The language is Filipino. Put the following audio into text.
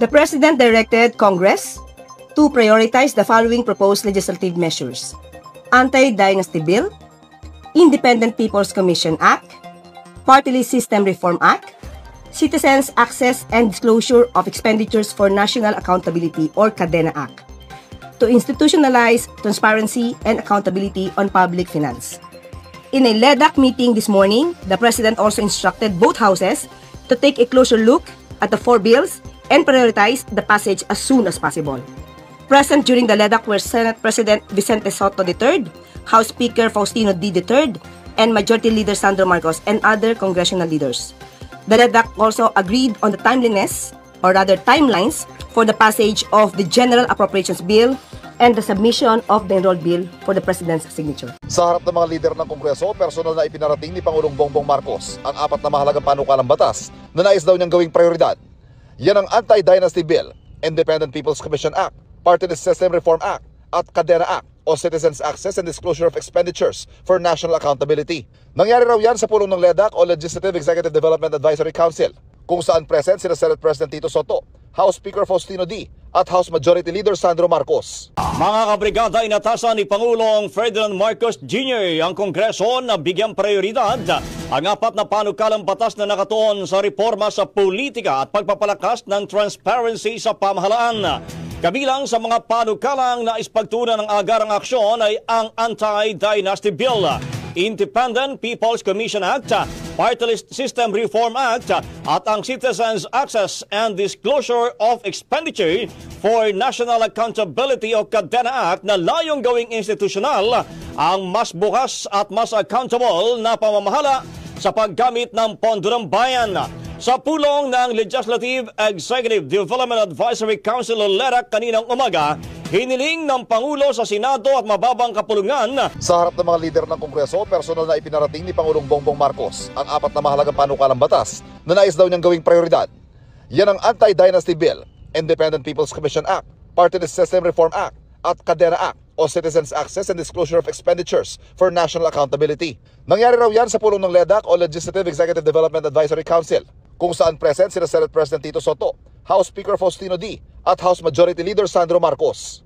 The President directed Congress to prioritize the following proposed legislative measures: Anti-Dynasty Bill, Independent People's Commission Act, Party List System Reform Act, Citizens Access and Disclosure of Expenditures for National Accountability or CADENA Act, to institutionalize transparency and accountability on public finance. In a LEDAC meeting this morning, the President also instructed both houses to take a closer look at the four bills and prioritize the passage as soon as possible. Present during the LEDAC were Senate President Vicente Sotto III, House Speaker Faustino D. III, and Majority Leader Sandro Marcos and other congressional leaders. The LEDAC also agreed on the timeliness, or rather timelines, for the passage of the General Appropriations Bill and the submission of the enrolled bill for the President's signature. Sa harap ng mga lider ng Kongreso, personal na ipinarating ni Pangulong Bongbong Marcos ang apat na mahalagang panukalang batas na nais daw niyang gawing prioridad. Yan ang Anti-Dynasty Bill, Independent People's Commission Act, Party List System Reform Act, at CADENA Act o Citizens Access and Disclosure of Expenditures for National Accountability. Nangyari raw yan sa pulong ng LEDAC o Legislative Executive Development Advisory Council, kung saan present sina Senate President Tito Sotto, House Speaker Faustino D. at House Majority Leader Sandro Marcos. Mga kabrigada, inatasan ni Pangulong Ferdinand Marcos Jr. ang Kongreso na bigyang prioridad ang apat na panukalang batas na nakatuon sa reforma sa politika at pagpapalakas ng transparency sa pamahalaan. Kabilang sa mga panukalang na ispagtunan ng agarang aksyon ay ang Anti-Dynasty Bill, Independent People's Commission Act, Party List System Reform Act, at ang Citizens Access and Disclosure of Expenditure for National Accountability o CADENA Act na layong gawing institusyonal ang mas bukas at mas accountable na pamamahala sa paggamit ng pondo ng bayan. Sa pulong ng Legislative Executive Development Advisory Council o LEDAC kaninang umaga, hiniling ng Pangulo sa Senado at mababang kapulungan. Sa harap ng mga lider ng Kongreso, personal na ipinarating ni Pangulong Bongbong Marcos ang apat na mahalagang panukalang batas na nais daw niyang gawing prioridad. Yan ang Anti-Dynasty Bill, Independent People's Commission Act, Party List System Reform Act, at CADENA Act o Citizens Access and Disclosure of Expenditures for National Accountability. Nangyari raw yan sa pulong ng LEDAC o Legislative Executive Development Advisory Council, kung saan present sina Senate President Tito Sotto, House Speaker Faustino D. at House Majority Leader Sandro Marcos.